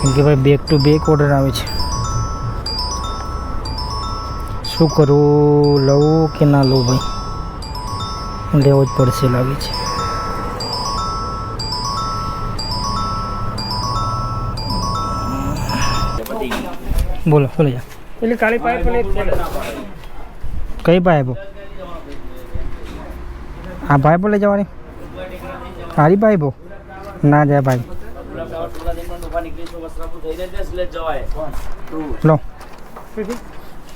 કેમ કે ભાઈ બેક ટુ બેક ઓર્ડર આવે છે. શું કરું, લઉં કે ના લઉં ભાઈ? લેવો જ પડશે લાગે છે. બોલો બોલો જા. પેલી કાળી પાઇપ કઈ પાઇપો? આ પાઇપો લઈ જવાની? સારી પાઇપો ના જાય ભાઈ. લો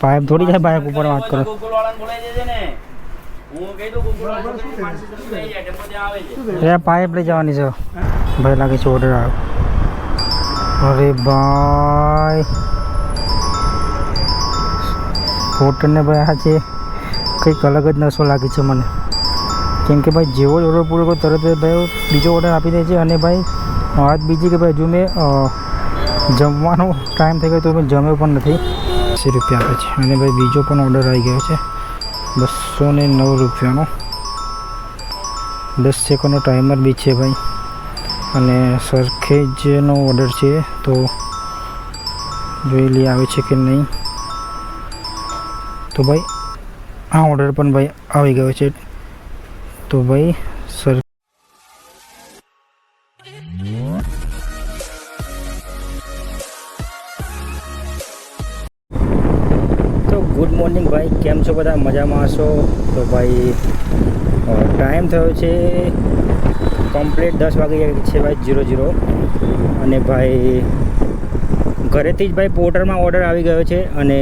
પાઇપ થોડી જાય, પાઇપ ઉપર વાત કરો. પાઇપ લઈ જવાની છે ભાઈ, લાગે છે ઓર્ડર આવ્યો. અરે ભાઈ હોટલને ભાઈ આ છે કંઈક અલગ જ નશો લાગે છે મને. કેમ કે ભાઈ જેવો જ ઓર્ડર પૂરો કરો તરત જ ભાઈ બીજો ઓર્ડર આપી દે છે. અને ભાઈ વાત બીજી કે ભાઈ હજુ મેં જમવાનો ટાઈમ થઈ ગયો તો મેં જમ્યો પણ નથી. 80 રૂપિયા આપે છે. અને ભાઈ બીજો પણ ઓર્ડર આવી ગયો છે 209 રૂપિયાનો. 10 સેકન્ડનો ટાઈમર બી છે ભાઈ. અને સરખેજનો ઓર્ડર છે તો જોઈ લઈએ આવે છે કે નહીં. તો ભાઈ આ ઓર્ડર પણ ભાઈ આવી ગયો છે. તો ભાઈ સર તો ગુડ મોર્નિંગ ભાઈ, કેમ છો બધા? મજામાં હશો? તો ભાઈ ટાઈમ થયો છે કમ્પ્લીટ 10 વાગી છે ભાઈ 00. અને ભાઈ ઘરેથી જ ભાઈ પોર્ટરમાં ઓર્ડર આવી ગયો છે. અને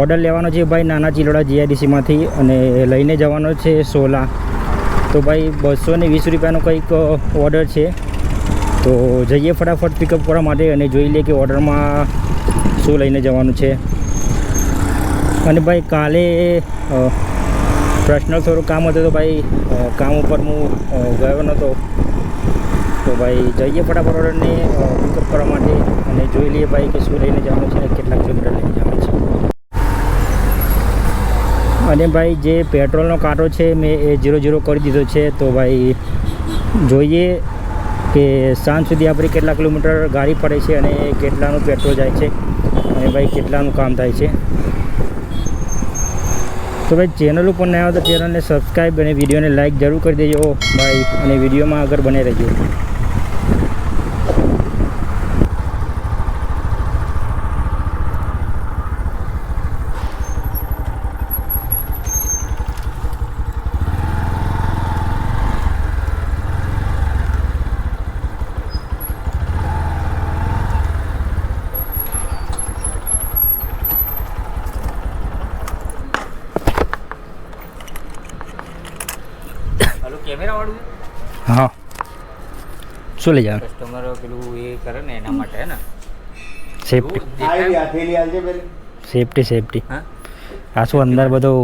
ઓર્ડર લેવાનો છે ભાઈ નાના ચિલોડા જીઆઈડીસીમાંથી અને લઈને જવાનો છે સોલા. તો ભાઈ 220 રૂપિયાનો કંઈક ઓર્ડર છે. તો જઈએ ફટાફટ પિકઅપ કરવા માટે અને જોઈ લઈએ કે ઓર્ડરમાં શું લઈને જવાનું છે. અને ભાઈ કાલે પર્સનલ થોડું કામ હતું તો ભાઈ કામ ઉપર હું ગયો નહોતો. તો ભાઈ જઈએ ફટાફટ ઓર્ડરને પિકઅપ કરવા માટે અને જોઈ લઈએ ભાઈ કે શું લઈને જવાનું છે અને કેટલા કિલોમીટર લઈને જવાનું છે. અને ભાઈ જે પેટ્રોલનો કાંટો છે મેં એ 00 કરી દીધો છે. તો ભાઈ જોઈએ કે સાંજ સુધી આપણે કેટલા કિલોમીટર ગાડી ફરે છે અને કેટલાનું પેટ્રોલ જાય છે અને ભાઈ કેટલાનું કામ થાય છે. તો ભાઈ ચેનલ ઉપર ન આવ્યો તો ચેનલને સબસ્ક્રાઈબ અને વિડીયોને લાઈક જરૂર કરી દેજો ભાઈ. અને વિડીયોમાં આગળ બને રહેજો. કેમેરા વાળું હા શું લઈ જવાનું? કસ્ટમર પેલું એ કરે ને એના માટે હે ને સેફટી સેફટી. આ શું અંદર બધું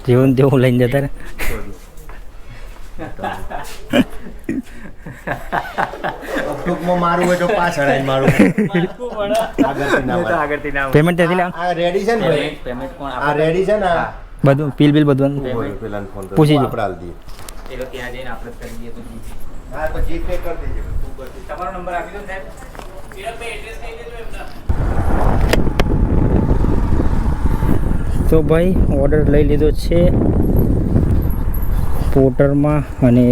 જેવું તેવું લઈને જતા ને. મારું હોય તો પાછળ મારું પેમેન્ટ ત્યાંથી લે. રેડી છે ને પેમેન્ટ કોણ આ રેડી છે ને બધું બિલ બધું પૂછી જો. એ લોકો ત્યાં જઈને આપણે કરી દઈએ તો હા તો જીપે કરી દેજો. તમારો નંબર આપી દો સાહેબ. એડ્રેસ કહી દેજો એમના. તો ભાઈ ઓર્ડર લઈ લીધો છે પોર્ટરમાં અને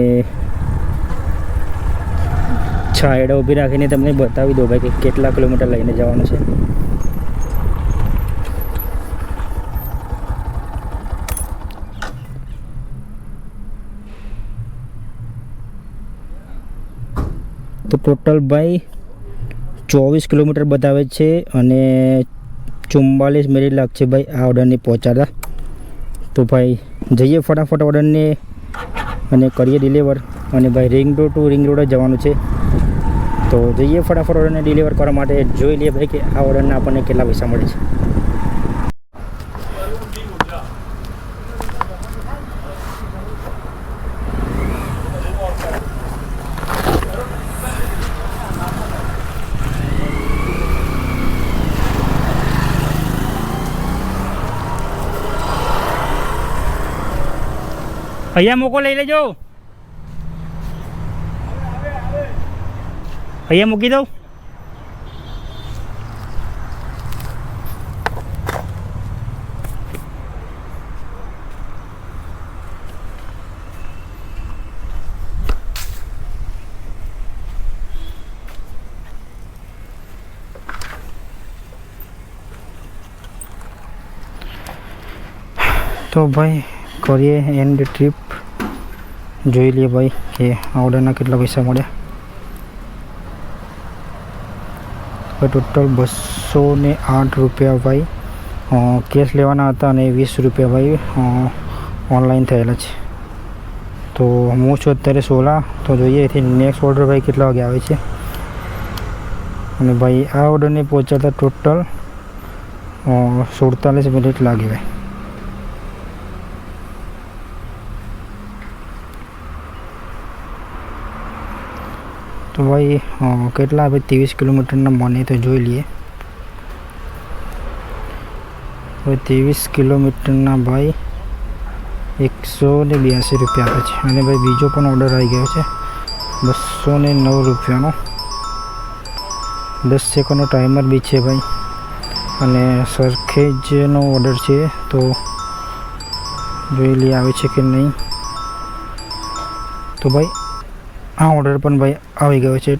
છાયડા ઊભી રાખીને તમને બતાવી દો ભાઈ કે કેટલા કિલોમીટર લઈને જવાનું છે. તો ટોટલ ભાઈ 24 કિલોમીટર બતાવે છે અને 44 મિનિટ લાગશે ભાઈ આ ઓર્ડરને પહોંચાડતા. તો ભાઈ જઈએ ફટાફટ ઓર્ડરને અને કરીએ ડિલિવર. અને ભાઈ ring road to ring road જ જવાનું છે. તો જઈએ ફટાફટ ઓર્ડરને ડિલિવર કરવા માટે. જોઈ લઈએ ભાઈ કે આ ઓર્ડરના આપણને કેટલા પૈસા મળે છે. અહીંયા મોકો લઈ લેજો. અહીંયા મૂકી દઉં. તો ભાઈ કરીએ એન્ડ ટ્રીપ. જોઈ લઈએ ભાઈ કે આ ઓર્ડરના કેટલા પૈસા મળ્યા. ટોટલ 208 રૂપિયા ભાઈ કેશ લેવાના હતા અને 20 રૂપિયા ભાઈ ઓનલાઈન થયેલા છે. તો હું છું અત્યારે 16. તો જોઈએ એથી નેક્સ્ટ ઓર્ડર ભાઈ કેટલા વાગે આવે છે. અને ભાઈ આ ઓર્ડરને પહોંચાડતા ટોટલ 47 મિનિટ લાગી ભાઈ. તો ભાઈ કેટલા આપણે 23 કિલોમીટરના મને તો જોઈ લઈએ. હવે 23 કિલોમીટરના ભાઈ 182 રૂપિયા આપે છે. અને ભાઈ બીજો પણ ઓર્ડર આવી ગયો છે 209 રૂપિયાનો. 10 સેકન્ડનો ટાઈમર બી છે ભાઈ. અને સરખેજનો ઓર્ડર છે તો જોઈ લઈએ આવે છે કે નહીં. તો ભાઈ આ ઓર્ડર પણ ભાઈ આવી ગયો છે.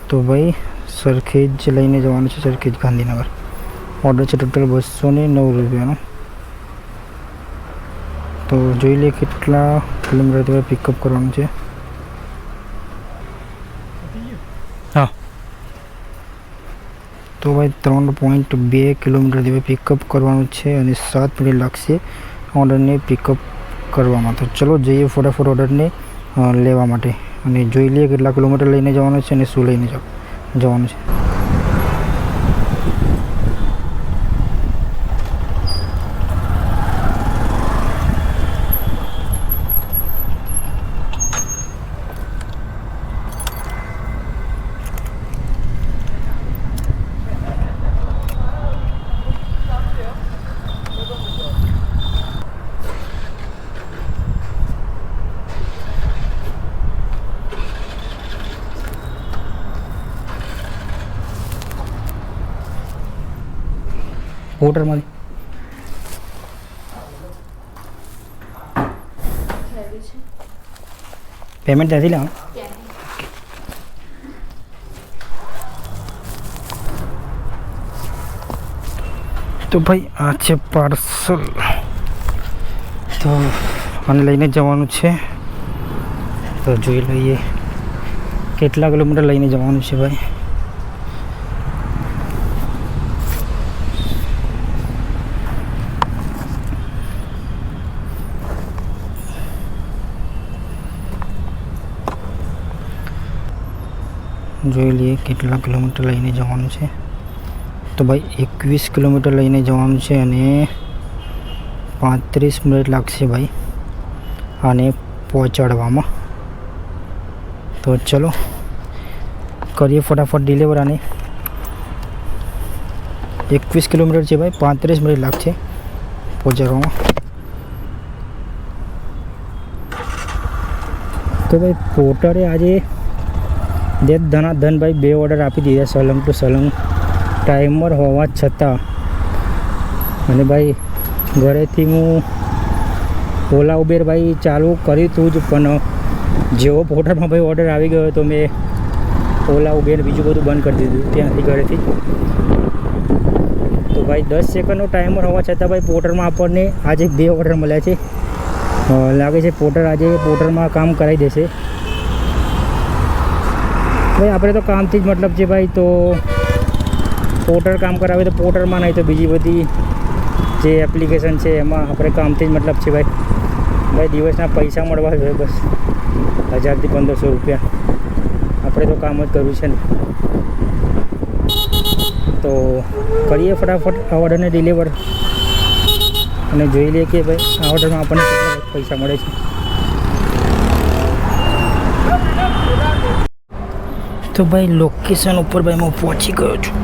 તો ભાઈ સરખેજ લઈને જવાનું છે. સરખેજ ગાંધીનગર ઓર્ડર છે ટોટલ 209 રૂપિયાનો. તો જોઈ લઈએ કેટલા કિલોમીટરથી પિકઅપ કરવાનું છે. હા તો ભાઈ 3.2 કિલોમીટરથી પિકઅપ કરવાનું છે અને 7 મિનિટ લાગશે ઓર્ડરને પિકઅપ કરવામાં. તો ચલો જઈએ ફટાફટ ઓર્ડરને લેવા માટે અને જોઈ લઈએ કેટલા કિલોમીટર લઈને જવાનું છે અને શું લઈને જવાનું છે. હોટલમાંથી પેમેન્ટ ત્યાંથી લેવાનું. તો ભાઈ આ છે પાર્સલ. તો આને લઈને જવાનું છે. તો જોઈ લઈએ કેટલા કિલોમીટર લઈને જવાનું છે ભાઈ. જોઈ લઈએ કેટલા કિલોમીટર લઈને જવાનું છે. તો ભાઈ 21 કિલોમીટર લઈને જવાનું છે અને 35 મિનિટ લાગશે ભાઈ આને પહોંચાડવામાં. તો ચલો કરીએ ફટાફટ ડિલિવર આને. 21 કિલોમીટર છે ભાઈ 35 મિનિટ લાગશે પહોંચાડવામાં. તો ભાઈ પોર્ટરે આજે ધનાધન ભાઈ 2 ઓર્ડર આપી દીધા સલંગ ટુ સલંગ ટાઈમર હોવા છતાં. અને ભાઈ ઘરેથી હું ઓલા ઉબેર ભાઈ ચાલુ કર્યું હતું જ પણ જેવો પોર્ટલમાં ભાઈ ઓર્ડર આવી ગયો તો મેં ઓલા ઉબેર બીજું બધું બંધ કરી દીધું ત્યાંથી ઘરેથી. તો ભાઈ 10 સેકન્ડનો ટાઈમર હોવા છતાં ભાઈ પોર્ટલમાં આપણને આજે 2 ઓર્ડર મળ્યા છે. લાગે છે પોર્ટર આજે પોર્ટલમાં કામ કરાવી દેશે ભાઈ. આપણે તો કામથી જ મતલબ છે ભાઈ. તો પોર્ટર કામ કરાવે તો પોર્ટરમાં નહીં તો બીજી બધી જે એપ્લિકેશન છે એમાં આપણે કામથી જ મતલબ છે ભાઈ. દિવસના પૈસા મળવા જોઈએ બસ 1000 થી 1500 રૂપિયા. આપણે તો કામ જ કરવું છે ને. તો કરીએ ફટાફટ આ ઓર્ડરને ડિલિવર અને જોઈ લઈએ કે ભાઈ આ ઓર્ડરમાં આપણને કેટલા પૈસા મળે છે. તો ભાઈ લોકેશન ઉપર ભાઈ હું પહોંચી ગયો છું.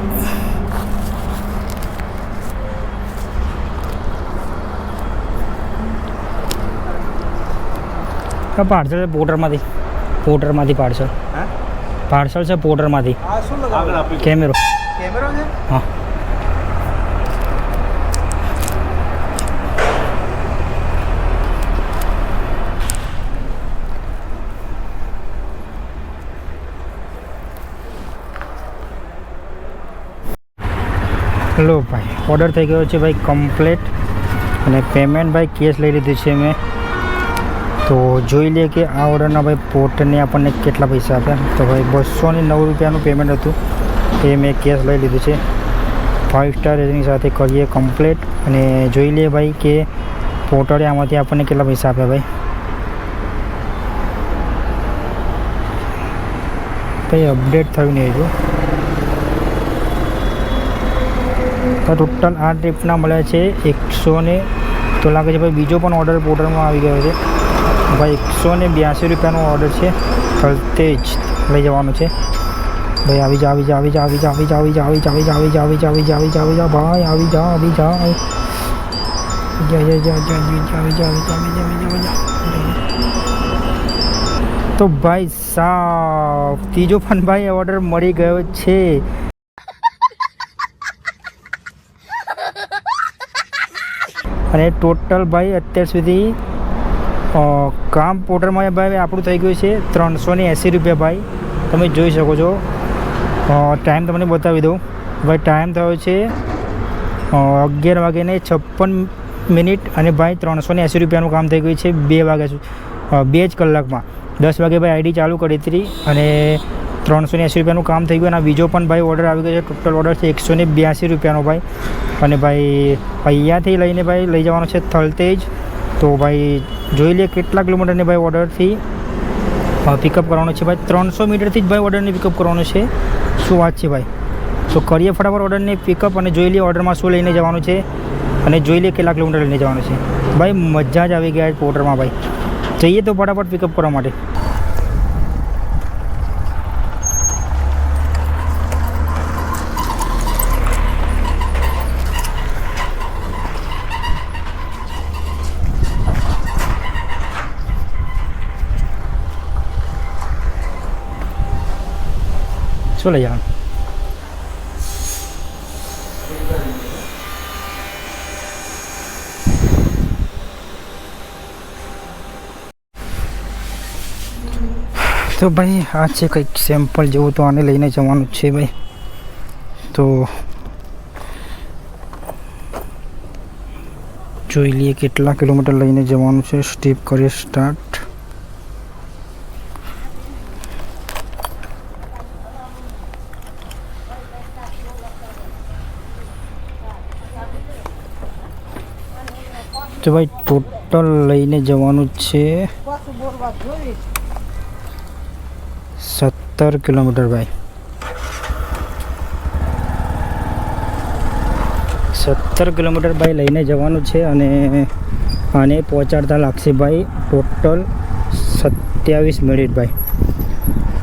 Parcel પોર્ટરમાંથી parcel. પાર્સલ છે પોર્ટરમાંથી. આ શું લગાવ્યું? કેમેરો. કેમેરો છે? હા. લો ભાઈ, ઓર્ડર થઈ ગયો છે ભાઈ કમ્પ્લીટ, અને પેમેન્ટ ભાઈ કેશ લઈ લીધું છે મેં. તો જોઈ લઈએ કે આ ઓર્ડરના ભાઈ પોર્ટરને આપણને કેટલા પૈસા આપ્યા. તો ભાઈ 209 રૂપિયાનું પેમેન્ટ હતું, એ મેં કેશ લઈ લીધું છે. 5 સ્ટાર રેટિંગ સાથે કરીએ કમ્પ્લીટ, અને જોઈ લઈએ ભાઈ કે પોર્ટરે આમાંથી આપણને કેટલા પૈસા આપ્યા ભાઈ. ભાઈ અપડેટ થયું નહીં હજુ. તો ટોટલ આ ટ્રીપના મળ્યા છે 100 ને, તો લાગે છે ભાઈ બીજો પણ ઓર્ડર પોર્ટલમાં આવી ગયો છે ભાઈ. 182 રૂપિયાનો ઓર્ડર છે, થલતેજ લઈ જવાનો છે ભાઈ. આવી જા આવી જા આવી જા આવી જા આવી જા આવી જા આવી જા આવી જા આવી જા આવી જા આવી જા આવી જા ભાઈ, આવી જા આવી જા તો ભાઈ સાવ ત્રીજો પણ ભાઈ ઓર્ડર મળી ગયો છે. અને ટોટલ ભાઈ અત્યાર સુધી કામ પોર્ટરમાં ભાઈ આપણું થઈ ગયું છે 380 રૂપિયા ભાઈ. તમે જોઈ શકો છો. ટાઈમ તમને બતાવી દઉં ભાઈ. ટાઈમ થયો છે 11:56 અને ભાઈ 380 રૂપિયાનું કામ થઈ ગયું છે 2 વાગ્યા સુધી, 2 જ કલાકમાં. 10 વાગે ભાઈ આઈડી ચાલુ કરી હતી અને 380 રૂપિયાનું કામ થઈ ગયું. અને બીજો પણ ભાઈ ઓર્ડર આવી ગયો છે. ટોટલ ઓર્ડર છે 182 રૂપિયાનો ભાઈ. અને ભાઈ અહીંયાથી લઈને ભાઈ લઈ જવાનો છે થલતેજ. તો ભાઈ જોઈ લે કેટલા કિલોમીટરને ભાઈ ઓર્ડરથી પિકઅપ કરવાનો છે ભાઈ. 300 મીટરથી જ ભાઈ ઓર્ડરને પિકઅપ કરવાનો છે. શું વાત છે ભાઈ. તો કરીએ ફટાફટ ઓર્ડરને પિકઅપ, અને જોઈ લઈએ ઓર્ડરમાં શું લઈને જવાનું છે, અને જોઈ લઈએ કેટલા કિલોમીટર લઈને જવાનું છે ભાઈ. મજા જ આવી ગયા પોર્ટરમાં ભાઈ. જઈએ તો ફટાફટ પિકઅપ કરવા માટે. શું લઈ જવાનું? તો ભાઈ આ છે કંઈક સેમ્પલ જેવું, તો આને લઈને જવાનું છે ભાઈ. તો જોઈ લઈએ કેટલા કિલોમીટર લઈને જવાનું છે. સ્ટેપ કરીએ સ્ટાર્ટ. તો ભાઈ ટોટલ લઈને જવાનું છે 17 કિલોમીટર ભાઈ. 17 કિલોમીટર ભાઈ લઈને જવાનું છે, અને આને પહોંચાડતા લાગશે ભાઈ ટોટલ 27 મિનિટ ભાઈ.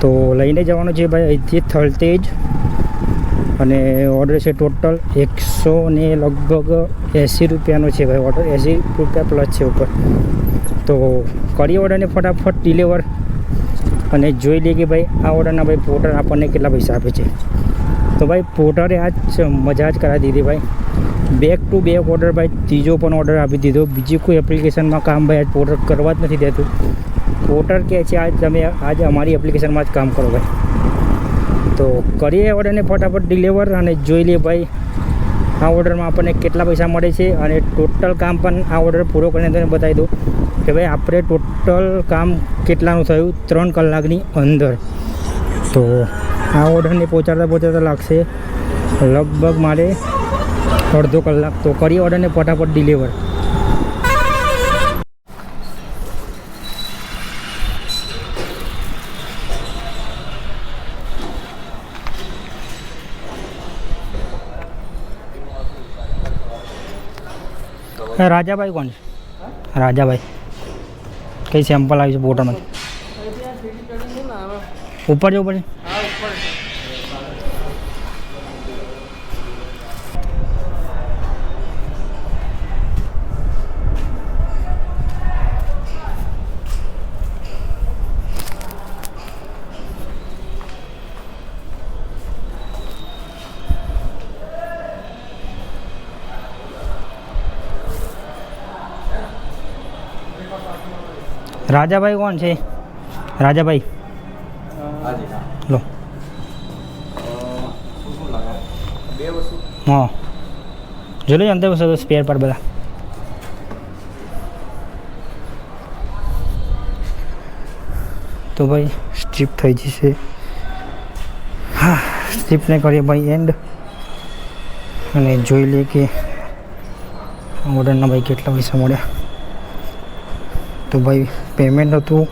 તો લઈને જવાનું છે ભાઈ અહીંથી થલતેજ, અને ઓર્ડર છે ટોટલ 100 ને લગભગ 80 રૂપિયાનો છે ભાઈ. ઓર્ડર 80 રૂપિયા પ્લસ છે ઉપર. તો કરીએ ઓર્ડરને ફટાફટ ડિલિવર, અને જોઈ લઈએ કે ભાઈ આ ઓર્ડરના ભાઈ પોર્ટર આપણને કેટલા પૈસા આપે છે. તો ભાઈ પોર્ટરે આજ મજા જ કરાવી દીધી ભાઈ. બેક ટુ બેક ઓર્ડર ભાઈ. ત્રીજો પણ ઓર્ડર આપી દીધો. બીજી કોઈ એપ્લિકેશનમાં કામ ભાઈ આજ પોર્ટર કરવા જ નથી દેતું. પોર્ટર કહે છે આજ તમે આજ અમારી એપ્લિકેશનમાં જ કામ કરો ભાઈ. તો કરીએ ઓર્ડરને ફટાફટ ડિલિવર, અને જોઈ લઈએ ભાઈ આ ઓર્ડરમાં આપણને કેટલા પૈસા મળે છે. અને ટોટલ કામ પણ આ ઓર્ડર પૂરો કરીને તમને બતાવી દઉં કે ભાઈ આપણે ટોટલ કામ કેટલાનું થયું 3 કલાકની અંદર. તો આ ઓર્ડરને પહોંચાડતા લાગશે લગભગ મારે અડધો કલાક. તો કરીએ ઓર્ડરને ફટાફટ ડિલિવર. રાજાભાઈ કોણ છે? રાજાભાઈ કઈ સેમ્પલ આવી છે બોટામાંથી? ઉપર જવું પડે. રાજાભાઈ કોણ છે? રાજાભાઈ લો. હા જોઈ લો અંદર સ્પેર પાર્ટ બધા. તો ભાઈ સ્ટ્રીપ થઈ જશે. હા સ્ટ્રીપને કરીએ ભાઈ એન્ડ અને જોઈ લઈએ કે ઓર્ડરના ભાઈ કેટલા પૈસા મળ્યા. તો ભાઈ પેમેન્ટ હતું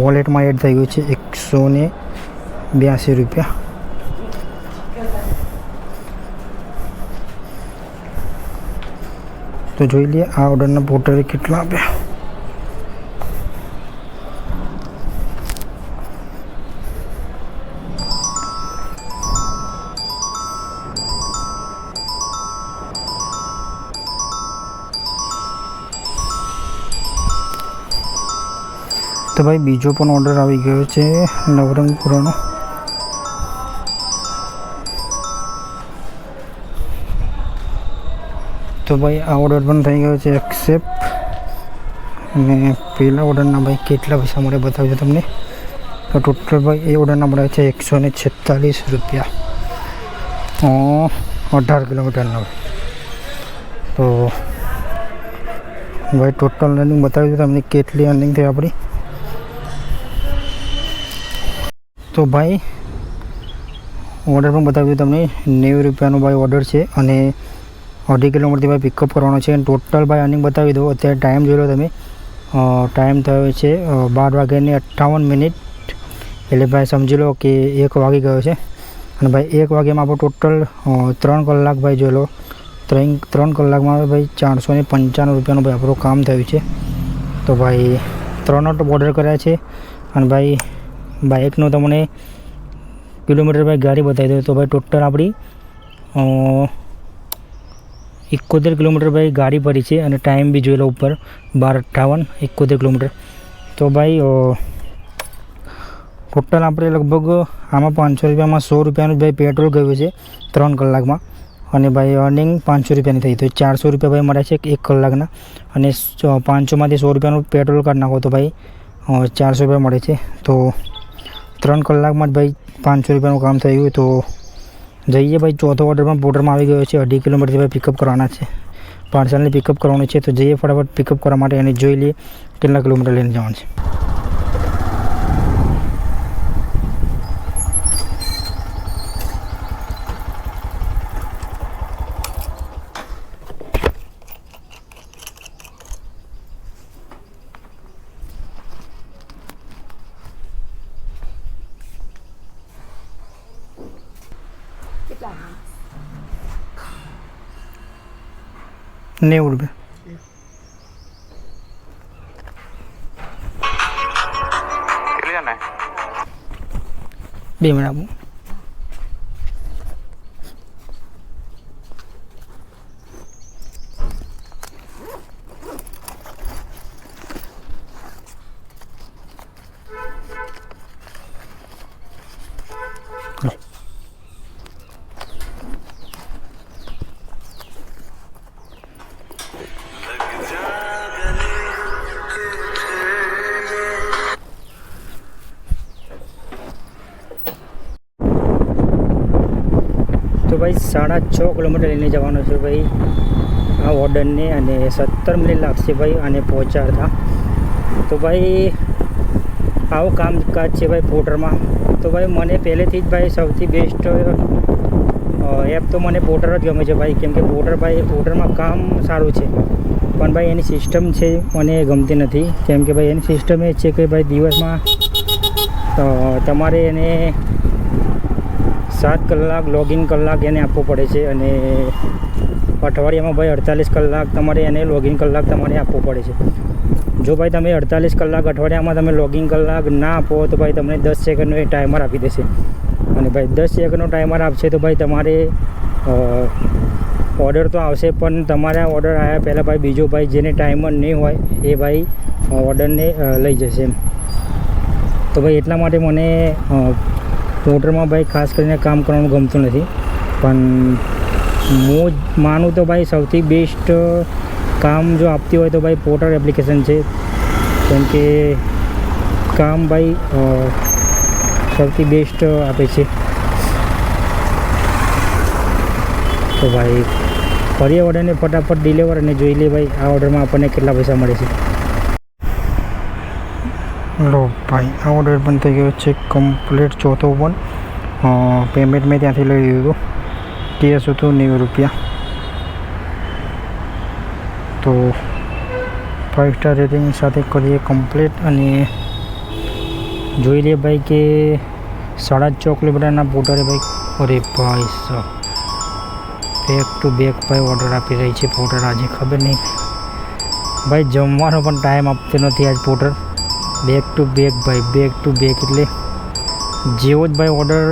વોલેટમાં એડ થઈ ગયું છે 182 રૂપિયા. તો જોઈ લઈએ આ ઓર્ડરના પોર્ટરે કેટલા આપ્યા. તો ભાઈ બીજો પણ ઓર્ડર આવી ગયો છે નવરંગપુરાનો. તો ભાઈ આ ઓર્ડર પણ થઈ ગયો છે એક્સેપ્ટ. અને પહેલા ઓર્ડરના ભાઈ કેટલા પૈસા મળે બતાવજો તમને. તો ટોટલ ભાઈ એ ઓર્ડરના મળે છે 146 રૂપિયા 18 કિલોમીટરના. તો ભાઈ ટોટલ રનિંગ બતાવી દો તમને કેટલી અર્નિંગ થઈ આપણી. તો ભાઈ ઓર્ડર પણ બતાવી દઉં તમને 90 રૂપિયાનો ભાઈ ઓર્ડર છે અને 2.5 કિલોમીટરથી ભાઈ પિકઅપ કરવાનો છે. અને ટોટલ ભાઈ અર્નિંગ બતાવી દો. અત્યારે ટાઈમ જોઈ લો તમે. ટાઈમ થયો છે 12:58. એટલે ભાઈ સમજી લો કે 1 વાગી ગયો છે. અને ભાઈ 1 વાગ્યામાં આપણો ટોટલ 3 કલાક ભાઈ જોઈ લો. 3 કલાકમાં ભાઈ 495 રૂપિયાનું ભાઈ આપણું કામ થયું છે. તો ભાઈ 3 ઓર્ડર કર્યા છે. અને ભાઈ બાઇકનું તમને કિલોમીટર ભાઈ ગાડી બતાવી દો. તો ભાઈ ટોટલ આપણી 71 કિલોમીટર ભાઈ ગાડી ભરી છે. અને ટાઈમ બી જોઈ લો ઉપર 12:58 71 કિલોમીટર. તો ભાઈ ટોટલ આપણે લગભગ આમાં 500 રૂપિયામાં 100 રૂપિયાનું ભાઈ પેટ્રોલ ગયું છે 3 કલાકમાં. અને ભાઈ અર્નિંગ 500 રૂપિયાની થઈ. તો 400 રૂપિયા ભાઈ મળે છે 1 કલાકના. અને 500માંથી 100 રૂપિયાનું પેટ્રોલ કાઢી નાખો તો ભાઈ 400 રૂપિયા મળે છે. તો 3 કલાકમાં જ ભાઈ 500 રૂપિયાનું કામ થઈ ગયું. તો જઈએ ભાઈ ચોથો ઓર્ડર પણ પોર્ટરમાં આવી ગયો છે. 2.5 કિલોમીટરથી ભાઈ પિકઅપ કરવાના છે. પાર્સલને પિકઅપ કરવાનું છે. તો જઈએ ફટાફટ પિકઅપ કરવા માટે અને જોઈ લઈએ કેટલા કિલોમીટર લઈને જવાનું છે. કેટલા? 90 રૂપિયા. બે મિનિટ આપું. તો ભાઈ 6.5 કિલોમીટર લઈને જવાનું છે ભાઈ આ ઓર્ડરને. અને 17 મિનિટ લાગશે ભાઈ આને પહોંચાડતા. તો ભાઈ આવું કામકાજ છે ભાઈ પોર્ટરમાં. તો ભાઈ મને પહેલેથી જ ભાઈ સૌથી બેસ્ટ એપ તો મને પોર્ટર જ ગમે છે ભાઈ. કેમ કે પોર્ટરમાં કામ સારું છે. પણ ભાઈ એની સિસ્ટમ છે મને ગમતી નથી. કેમ કે ભાઈ એની સિસ્ટમ એ છે કે ભાઈ દિવસમાં તમારે એને 7 કલાક લોગિન કલાક એને આપવો પડે છે. અને અઠવાડિયામાં ભાઈ 48 કલાક તમારે એને લોગિન કલાક તમારે આપવો પડે છે. જો ભાઈ તમે 48 કલાક અઠવાડિયામાં તમે લોગિન કલાક ના આપો તો ભાઈ તમને 10 સેકન્ડનો એ ટાઈમર આપી દેશે. અને ભાઈ 10 સેકન્ડનો ટાઈમર આપશે તો ભાઈ તમારે ઓર્ડર તો આવશે. પણ તમારા ઓર્ડર આવ્યા પહેલાં ભાઈ બીજો ભાઈ જેને ટાઈમર નહીં હોય એ ભાઈ ઓર્ડરને લઈ જશે એમ. તો ભાઈ એટલા માટે મને પોર્ટરમાં ભાઈ ખાસ કરીને કામ કરવાનું ગમતું નથી. પણ હું માનું તો ભાઈ સૌથી બેસ્ટ કામ જો આપતી હોય તો ભાઈ પોર્ટર એપ્લિકેશન છે. કેમ કે કામ ભાઈ સૌથી બેસ્ટ આપે છે. તો ભાઈ ફરી ઓર્ડરને ફટાફટ ડિલિવર અને જોઈ લે ભાઈ આ ઓર્ડરમાં આપણને કેટલા પૈસા મળે છે. લો ભાઈ આ ઓર્ડર પણ થઈ ગયો છે કમ્પ્લીટ. ચોથો પણ પેમેન્ટ મેં ત્યાંથી લઈ લીધું હતું. કેસ હતું 90 રૂપિયા. તો 5 સ્ટાર રેટિંગ સાથે કરીએ કમ્પ્લીટ અને જોઈ લે ભાઈ કે 6.5 કિલોમીટરના પોર્ટરે ભાઈ. અરે ભાઈ સાહેબ બેક ટુ બેક ભાઈ ઓર્ડર આપી રહી છે પોર્ટર. આજે ખબર નહીં ભાઈ જમવાનો પણ ટાઈમ આપતો નથી આજ પોર્ટર. બેક ટુ બેક ભાઈ, બેક ટુ બેક એટલે જેવો જ ભાઈ ઓર્ડર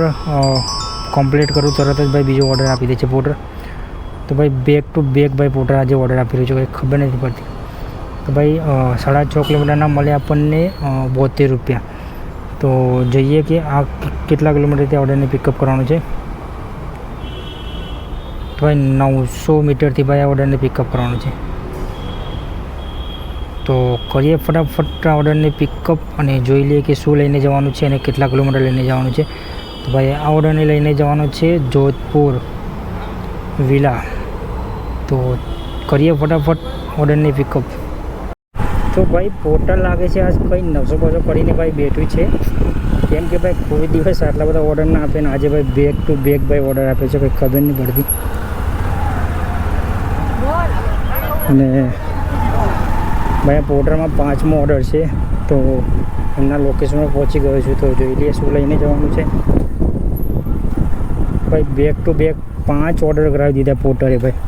કમ્પ્લીટ કરું તરત જ ભાઈ બીજો ઓર્ડર આપી દે છે પોર્ટર. તો ભાઈ બેક ટુ બેક ભાઈ પોર્ટર આજે ઓર્ડર આપી રહ્યો છે, કંઈ ખબર નથી પડતી. તો ભાઈ 6.5 કિલોમીટરના મળે આપણને 72 રૂપિયા. તો જોઈએ કે આ કેટલા કિલોમીટરથી ઓર્ડરને પિકઅપ કરવાનું છે. તો ભાઈ 900 મીટરથી ભાઈ આ ઓર્ડરને પિકઅપ કરવાનું છે. તો કરીએ ફટાફટ આ ઓર્ડરને પિકઅપ અને જોઈ લઈએ કે શું લઈને જવાનું છે અને કેટલા કિલોમીટર લઈને જવાનું છે. તો ભાઈ આ ઓર્ડરને લઈને જવાનું છે જોધપુર વિલા. તો કરીએ ફટાફટ ઓર્ડરને પિકઅપ. તો ભાઈ પોર્ટલ લાગે છે આજ કંઈ 900 કરીને ભાઈ બેઠું છે. કેમ કે ભાઈ કોઈ દિવસ આટલા બધા ઓર્ડર ના આપે ને આજે ભાઈ બેક ટુ બેક ભાઈ ઓર્ડર આપે છે, કંઈ ખબર નહીં પડતી. અને ભાઈ આ પોર્ટરમાં 5મો ઓર્ડર છે. તો એમના લોકેશનમાં પહોંચી ગયો છું. તો જોઈ લઈએ શું લઈને જવાનું છે. ભાઈ બેક ટુ બેક 5 ઓર્ડર કરાવી દીધા પોર્ટરે ભાઈ.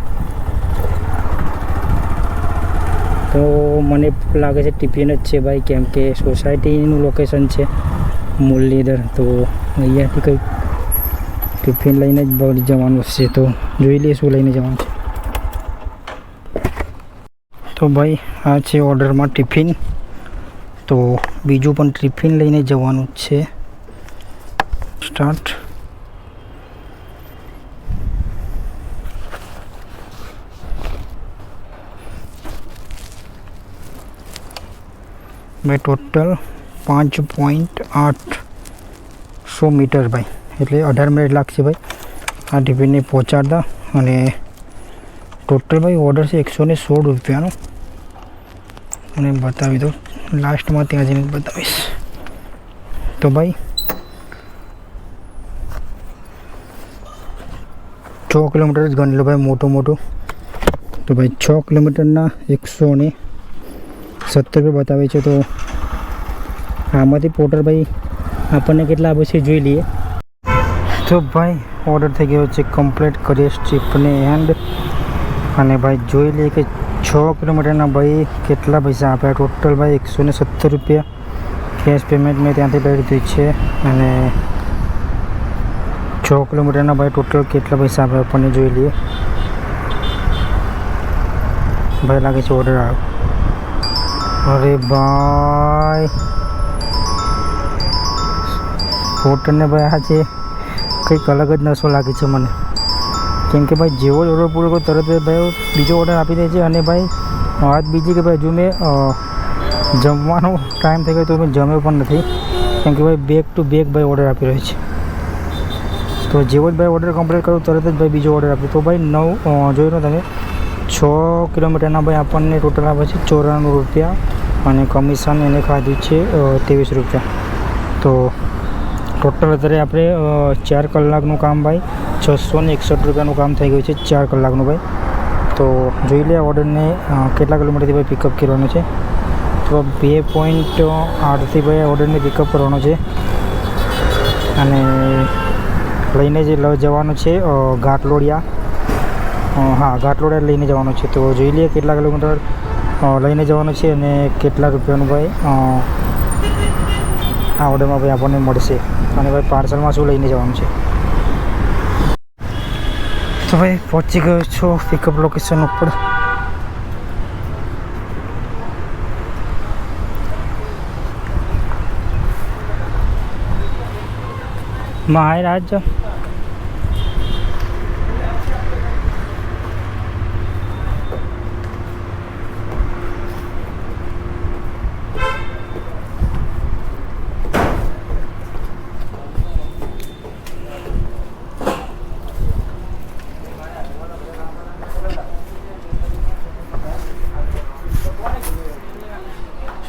તો મને લાગે છે ટિફિન જ છે ભાઈ, કેમ કે સોસાયટીનું લોકેશન છે મુરલીધર. તો અહીંયાથી કંઈક ટિફિન લઈને જ જવાનું છે. તો જોઈ લઈએ શું લઈને જવાનું છે. તો ભાઈ આ છે ઓર્ડરમાં ટિફિન. તો બીજું પણ ટિફિન લઈને જવાનું જ છે. સ્ટાર્ટ. ભાઈ ટોટલ 5.800 મીટર ભાઈ, એટલે 18 મિનિટ લાગશે ભાઈ આ ટિફિનને પહોંચાડતા. અને ટોટલ ભાઈ ઓર્ડર છે 116 રૂપિયાનો. અને બતાવી દો લાસ્ટમાં, ત્યાં જઈને બતાવીશ. તો ભાઈ 6 કિલોમીટર જ ગણી લો ભાઈ મોટું મોટું. તો ભાઈ 6 કિલોમીટરના 117 રૂપિયા બતાવે છે. તો આમાંથી પોર્ટર ભાઈ આપણને કેટલા આપે છે જોઈ લઈએ. તો ભાઈ ઓર્ડર થઈ ગયો છે કમ્પ્લીટ. કરીએ સ્ટીપને એન્ડ અને ભાઈ જોઈ લઈએ કે 6 કિલોમીટરના ભાઈ કેટલા પૈસા આપ્યા. ટોટલ ભાઈ 117 રૂપિયા કેશ પેમેન્ટ મેં ત્યાંથી લઈ લીધું છે. અને 6 કિલોમીટરના ભાઈ ટોટલ કેટલા પૈસા આપ્યા આપણને જોઈ લઈએ. ભાઈ લાગે છે ઓર્ડર આવ્યો. અરે ભાઈ પોર્ટરને ભાઈ આ છે કંઈક અલગ જ નશો લાગે છે મને. કેમ કે ભાઈ જેવો જ ઓર્ડર પૂરો કરો તરત જ ભાઈ બીજો ઓર્ડર આપી દે છે. અને ભાઈ વાત બીજી કે ભાઈ હજુ મેં જમવાનો ટાઈમ થઈ ગયો તો મેં જમ્યો પણ નથી. કેમ કે ભાઈ બેક ટુ બેક ભાઈ ઓર્ડર આપી રહ્યો છે. તો જેવો જ ભાઈ ઓર્ડર કમ્પ્લીટ કરું તરત જ ભાઈ બીજો ઓર્ડર આપ્યો. તો ભાઈ જોઈ લો તમે 6 કિલોમીટરના ભાઈ આપણને ટોટલ આપે છે 94 રૂપિયા. અને કમિશન એને ખાધું છે 23 રૂપિયા. તો ટોટલ અત્યારે આપણે 4 કલાકનું કામ ભાઈ 661 રૂપિયાનું કામ થઈ ગયું છે 4 કલાકનું ભાઈ. તો જોઈ લે ઓર્ડરને કેટલા કિલોમીટરથી ભાઈ પિકઅપ કરવાનો છે. તો 2.8થી ભાઈ ઓર્ડરને પિકઅપ કરવાનો છે. અને લઈને જે જવાનું છે ઘાટલોડિયા. હા ઘાટલોડિયા લઈને જવાનું છે. તો જોઈ લઈએ કેટલા કિલોમીટર લઈને જવાનું છે અને કેટલા રૂપિયાનું ભાઈ આ ઓર્ડરમાં ભાઈ આપણને મળશે. અને ભાઈ પાર્સલમાં શું લઈને જવાનું છે. તો ભાઈ પહોંચી ગયો છું પિકઅપ લોકેશન ઉપર. મહારાજ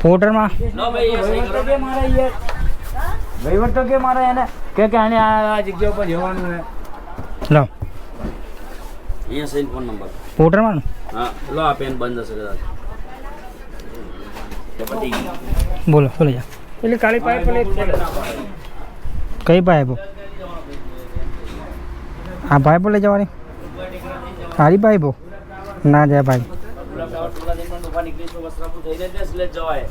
પોર્ટરમાં લો ભાઈ એ સહી કરો ને. વહીવટ તો કે મારે એને કે આને આ જગ્યા ઉપર જવાનું છે. લો અહીંયા સહી ફોન નંબર. પોર્ટરમાં હા લો આ પેન બંધ હશે કદાચ. તે પતી ગયું. બોલો બોલો જા એટલે કાળી પાઇપ કઈ પાઇપો આ પાઇપો લઈ જવાની સારી પાઇપો ના જાય ભાઈ થોડા દિનમાં દુકાન નીકળી તો વસ્ત્રાપુર થઈ જાય એટલે જ જવાય.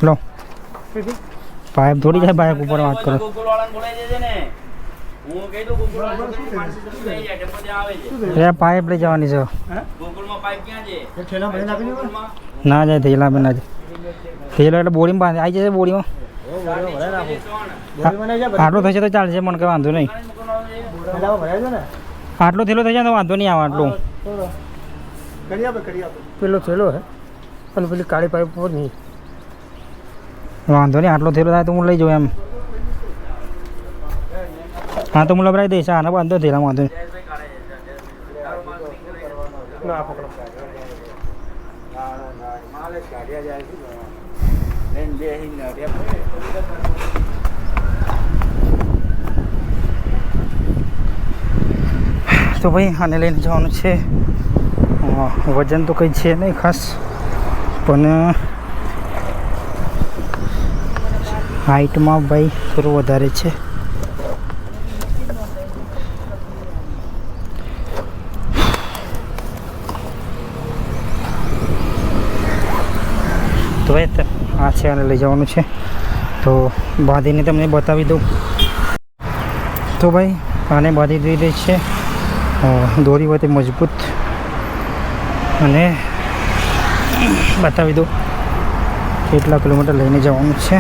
લો પાઇપ થોડી જાય પાઇપ ઉપર વાત કરો ગોકુલ વાળાને બોલાવી દેજે ને. હું કહી દઉં ગોકુલ વાળા તો 500 રૂપિયા લઈ જાય ટેમ્પો ત્યાં આવે છે. એ પાઇપ લઈ જવાની છે ગોકુલમાં પાઇપ ક્યાં છે? ઠેલા ભરીને આપી દો. ગોકુલમાં ના જાય થેલા ના જાય થેલો એટલે બોડીમાં બાંધી આવી જશે બોડીમાં આટલો થશે તો ચાલશે મને કંઈ વાંધો નહીં ઠેલામાં ભરાય છે ને આટલો થેલો થઈ જાય તો વાંધો નહીં આવે આટલું કરી આપે પેલો થેલો હે અને પેલી કાળી પાઇપ પર નહીં. વાંધો નહીં આટલો થેલો થાય તો હું લઈ જાઉં એમ હા તો હું લબરાઈ દઈશ આને વાંધો થેલા વાંધો નહીં ના પકડો. તો ભાઈ આને લઈને જવાનું છે વજન તો કંઈ છે નહીં ખાસ પણ હાઈટમાં ભાઈ થોડું વધારે છે તો ભાઈ આ છે આને લઈ જવાનું છે તો બાંધીને તમને બતાવી દઉં તો ભાઈ આને બાંધી દીધી છે દોરી હોય તે મજબૂત અને બતાવી દઉં કેટલા કિલોમીટર લઈને જવાનું છે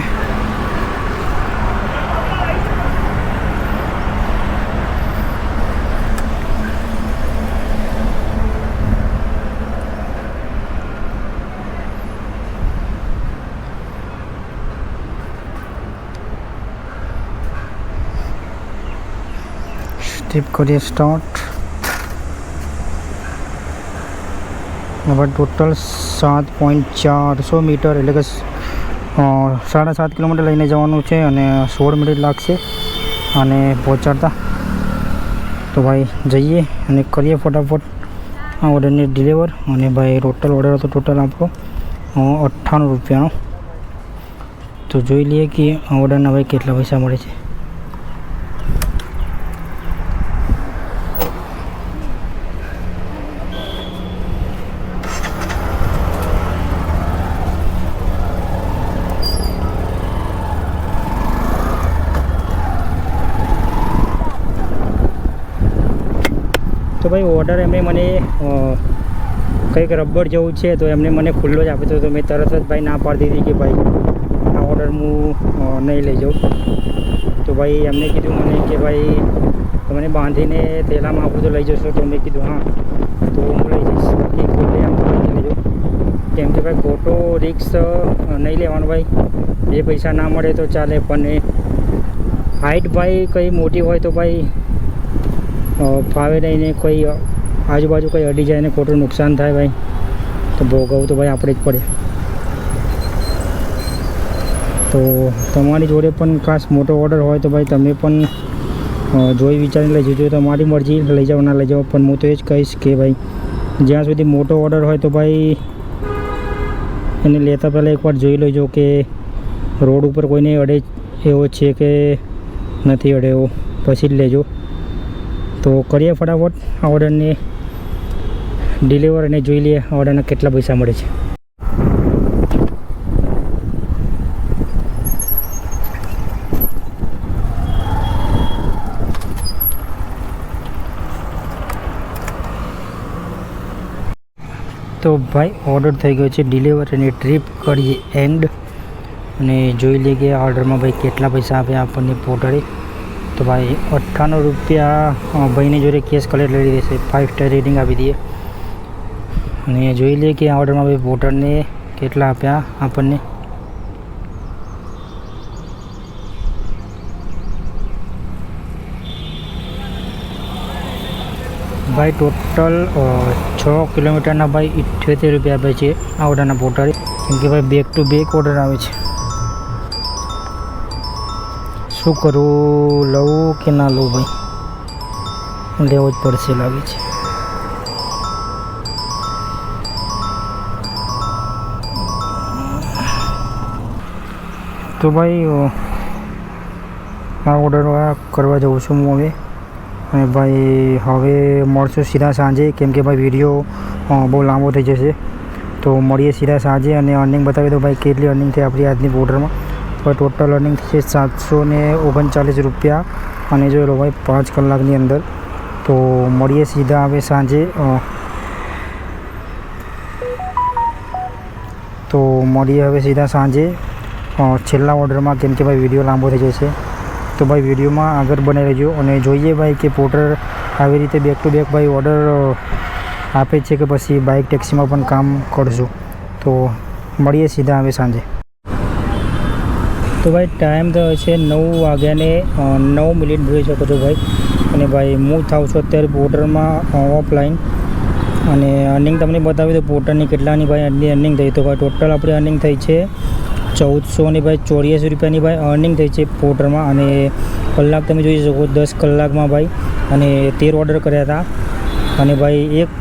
સ્ટીપ કરીએ સ્ટાર્ટ હવે ટોટલ 7.400 મીટર એટલે કે 7.5 કિલોમીટર લઈને જવાનું છે અને 16 મિનિટ લાગશે અને પહોંચાડતા તો ભાઈ જઈએ અને કરીએ ફટાફટ આ ઓર્ડરને ડિલિવર અને ભાઈ ટોટલ ઓર્ડર હતો ટોટલ આપણો 98 રૂપિયાનો તો જોઈ લઈએ કે આ ઓર્ડરના ભાઈ કેટલા પૈસા મળે છે તો ભાઈ ઓર્ડર એમણે મને કંઈક રબર જેવું છે તો એમને મને ખુલ્લો જ આપ્યો હતો તો મેં તરત જ ભાઈ ના પાડી દીધી કે ભાઈ આ ઓર્ડર હું નહીં લઈ જાઉં તો ભાઈ એમને કીધું મને કે ભાઈ તમને બાંધીને થેલામાં આપું તો લઈ જશો તો મેં કીધું હા તો હું લઈ જઈશ બાકી ખોટે આમ તો લઈ જાઉં કેમ કે ભાઈ ખોટો રિક્સ નહીં લેવાનો ભાઈ જે પૈસા ના મળે તો ચાલે પણ હાઈટ ભાઈ કંઈ મોટી હોય તો ભાઈ ફાવે નહીં ને કોઈ આજુબાજુ કંઈ અડી જાય ને ખોટું નુકસાન થાય ભાઈ તો ભોગવવું તો ભાઈ આપણે જ પડે તો તમારી જોડે પણ ખાસ મોટો ઓર્ડર હોય તો ભાઈ તમે પણ જોઈ વિચારીને લઈ જજો તમારી મરજી લઈ જાઓ ના લઈ જાઓ પણ હું તો એ જ કહીશ કે ભાઈ જ્યાં સુધી મોટો ઓર્ડર હોય તો ભાઈ એને લેતા પહેલાં એકવાર જોઈ લેજો કે રોડ ઉપર કોઈને અડે એવો છે કે નથી અડે એવો પછી જ લેજો તો કરીએ ફટાફટ આ ઓર્ડરને ડિલિવર અને જોઈ લઈએ આ ઓર્ડરના કેટલા પૈસા મળે છે તો ભાઈ ઓર્ડર થઈ ગયો છે ડિલિવર અને ટ્રીપ કરીએ એન્ડ અને જોઈ લઈએ કે આ ઓર્ડરમાં ભાઈ કેટલા પૈસા આપ્યા આપણને પોર્ટરે તો ભાઈ 98 રૂપિયા ભાઈની જોડે કેશ કલેક્ટ લઈ દેશે 5 સ્ટાર રેટિંગ આપી દઈએ અને જોઈ લઈએ કે આ ઓર્ડરમાં ભાઈ પોર્ટરને કેટલા આપ્યા આપણને ભાઈ ટોટલ 6 કિલોમીટરના ભાઈ 78 રૂપિયા આપે છે આ ઓર્ડરના પોર્ટરે કેમ કે ભાઈ બેક ટુ બેક ઓર્ડર આવે છે. શું કરું, લઉં કે ના લઉં ભાઈ? લેવો જ પડશે લાગે છે. તો ભાઈ આ ઓર્ડર કરવા જાઉં છું હું હવે. અને ભાઈ હવે મળશું સીધા સાંજે, કેમ કે ભાઈ વિડીયો બહુ લાંબો થઈ જશે. તો મળીએ સીધા સાંજે અને અર્નિંગ બતાવી દો ભાઈ કેટલી અર્નિંગ થઈ આપણી આજની ઓર્ડરમાં. તો ટોટલ અર્નિંગ છે 739 રૂપિયા અને જોઈ લો ભાઈ 5 કલાકની અંદર. તો મળીએ સીધા હવે સાંજે. તો મળીએ હવે સીધા સાંજે છેલ્લા ઓર્ડરમાં, કેમ કે ભાઈ વિડીયો લાંબો થઈ જશે. તો ભાઈ વિડીયોમાં આગળ બની રહેજો અને જોઈએ ભાઈ કે પોર્ટર આવી રીતે બેક ટુ બેક ભાઈ ઓર્ડર આપે છે કે પછી બાઇક ટેક્સીમાં પણ કામ કરશું. તો મળીએ સીધા હવે સાંજે. તો ભાઈ ટાઈમ થયો છે 9 વાગ્યાને 9 મિનિટ જોઈ શકો છો ભાઈ. અને ભાઈ હું થાઉં છું અત્યારે પોર્ટરમાં ઓફલાઈન. અને અર્નિંગ તમને બતાવી દો પોર્ટરની કેટલાની ભાઈ આટલી અર્નિંગ થઈ. તો ભાઈ ટોટલ આપણી અર્નિંગ થઈ છે 1400 ભાઈ 84 રૂપિયાની ભાઈ અર્નિંગ થઈ છે પોર્ટરમાં. અને કલાક તમે જોઈ શકો 10 કલાકમાં ભાઈ અને 13 ઓર્ડર કર્યા હતા. અને ભાઈ એક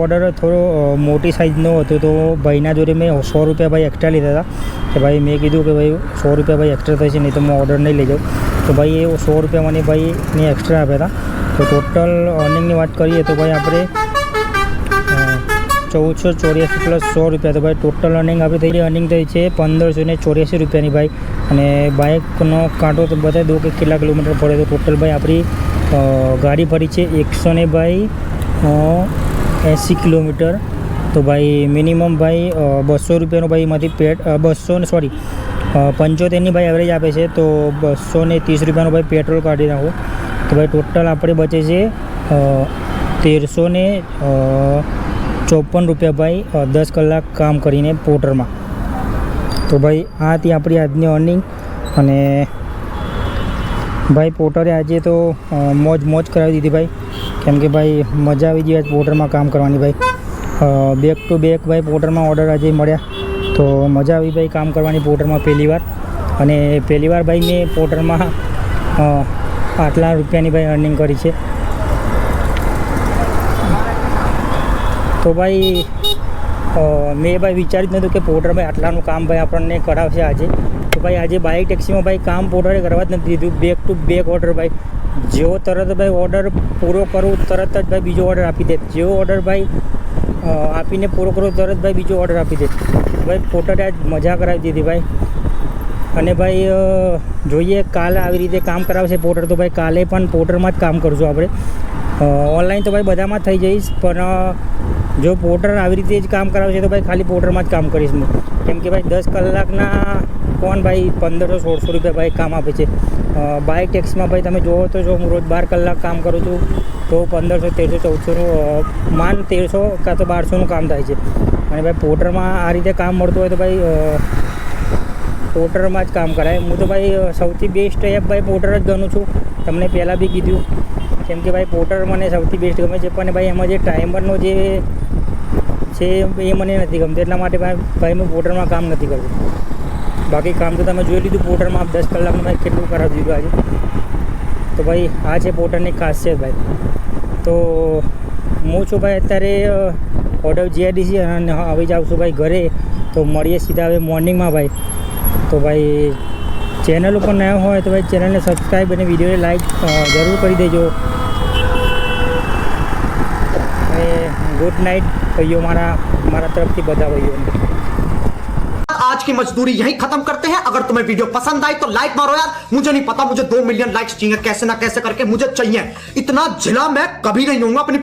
ઓર્ડર થોડો મોટી સાઇઝનો હતો તો ભાઈના જોડે મેં 100 રૂપિયા ભાઈ એક્સ્ટ્રા લીધા હતા. કે ભાઈ મેં કીધું કે ભાઈ 100 રૂપિયા ભાઈ એક્સ્ટ્રા થશે, નહીં તો હું ઓર્ડર નહીં લઈ જાઉં. તો ભાઈ એ 100 રૂપિયા મને ભાઈ મેં એક્સ્ટ્રા આપ્યા હતા. તો ટોટલ અર્નિંગની વાત કરીએ તો ભાઈ આપણે 1484 પ્લસ 100 રૂપિયા. તો ભાઈ ટોટલ અર્નિંગ આપણી થઈ અર્નિંગ થઈ છે 1584 રૂપિયાની ભાઈ. અને બાઇકનો કાંટો તો બતાવી દો કે કેટલા કિલોમીટર ફરે. તો ટોટલ ભાઈ આપણી ગાડી ફરી છે 100 ભાઈ 80 કિલોમીટર. તો ભાઈ મિનિમમ ભાઈ 200 રૂપિયાનો ભાઈ એમાંથી 75ની ભાઈ એવરેજ આપે છે. તો 230 રૂપિયાનો ભાઈ પેટ્રોલ કાઢી નાખો. તો ભાઈ ટોટલ આપણે બચે છે 1354 રૂપિયા ભાઈ 10 કલાક કામ કરીને પોર્ટરમાં. તો ભાઈ આ હતી આપણી આજની અર્નિંગ. અને ભાઈ પોર્ટરે આજે તો મોજ કરાવી દીધી ભાઈ, કેમ કે ભાઈ મજા આવી ગઈ આજ પોર્ટરમાં કામ કરવાની ભાઈ. બેક ટુ બેક ભાઈ પોર્ટરમાં ઓર્ડર આજે મળ્યા. તો મજા આવી ભાઈ કામ કરવાની પોર્ટરમાં પહેલી વાર. અને પહેલી વાર ભાઈ મેં પોર્ટરમાં આટલા રૂપિયાની ભાઈ અર્નિંગ કરી છે. તો ભાઈ મેં ભાઈ વિચાર્યું જ નહોતું કે પોર્ટર ભાઈ આટલાનું કામ ભાઈ આપણને કરાવશે આજે. તો ભાઈ આજે બાઇક ટેક્સીમાં ભાઈ કામ પોર્ટરે કરવા જ નથી દીધું. બેક ટુ બેક ઓર્ડર ભાઈ જેવો તરત ભાઈ ઓર્ડર પૂરો કરું તરત જ ભાઈ બીજો ઓર્ડર આપી દે. જેવો ઓર્ડર ભાઈ આપીને પૂરો કરો તરત ભાઈ બીજો ઓર્ડર આપી દે. ભાઈ પોર્ટરે આજ મજા કરાવી દીધી ભાઈ. અને ભાઈ જોઈએ કાલે આવી રીતે કામ કરાવશે પોર્ટર તો ભાઈ કાલે પણ પોર્ટરમાં જ કામ કરશું આપણે. ઓનલાઈન તો ભાઈ બધામાં જ થઈ જઈશ, પણ જો પોર્ટર આવી રીતે જ કામ કરાવશે તો ભાઈ ખાલી પોર્ટરમાં જ કામ કરીશ હું. કેમ કે ભાઈ 10 કલાકના કોણ ભાઈ 1500-1600 રૂપિયા ભાઈ કામ આપે છે. બાઇક ટેક્સમાં ભાઈ તમે જોવો તો જો હું રોજ 12 કલાક કામ કરું છું તો 1500-1300-1400 માન 1300 કાં તો 1200નું કામ થાય છે. અને ભાઈ પોર્ટરમાં આ રીતે કામ મળતું હોય તો ભાઈ પોર્ટરમાં જ કામ કરાય. હું તો ભાઈ સૌથી બેસ્ટ એપ ભાઈ પોર્ટર જ ગણું છું. તમને પહેલાં બી કીધું, કેમ કે ભાઈ પોર્ટર મને સૌથી બેસ્ટ ગમે છે. પણ ભાઈ એમાં જે ટાઈમરનો જે છે એ મને નથી ગમતું, એટલા માટે ભાઈ હું પોર્ટરમાં કામ નથી કરતું. બાકી કામ તો તમે જોઈ લીધું પોર્ટરમાં 10 કલાકનું ભાઈ કેટલું કરાવી દીધું આજે. તો ભાઈ આ છે પોર્ટરની ખાસિયત ભાઈ. તો હું છું ભાઈ અત્યારે ઓર્ડર GIDC અને આવી જાઉં છું ભાઈ ઘરે. તો મળીએ સીધા હવે મોર્નિંગમાં ભાઈ. તો ભાઈ ચેનલ ઉપર નયા હોય તો ભાઈ ચેનલને સબસ્ક્રાઈબ અને વિડીયોને લાઈક જરૂર કરી દેજો. અને ગુડ નાઇટ ભાઈઓ મારા तरफ બધા ભાઈઓને. आज की मजदूरी यहीं खत्म करते हैं। अगर तुम्हें वीडियो पसंद आई तो लाइक मारो यार। मुझे नहीं पता, मुझे 2 मिलियन लाइक्स चाहिए, कैसे ना कैसे करके मुझे चाहिए। इतना झिला मैं कभी नहीं होऊंगा अपनी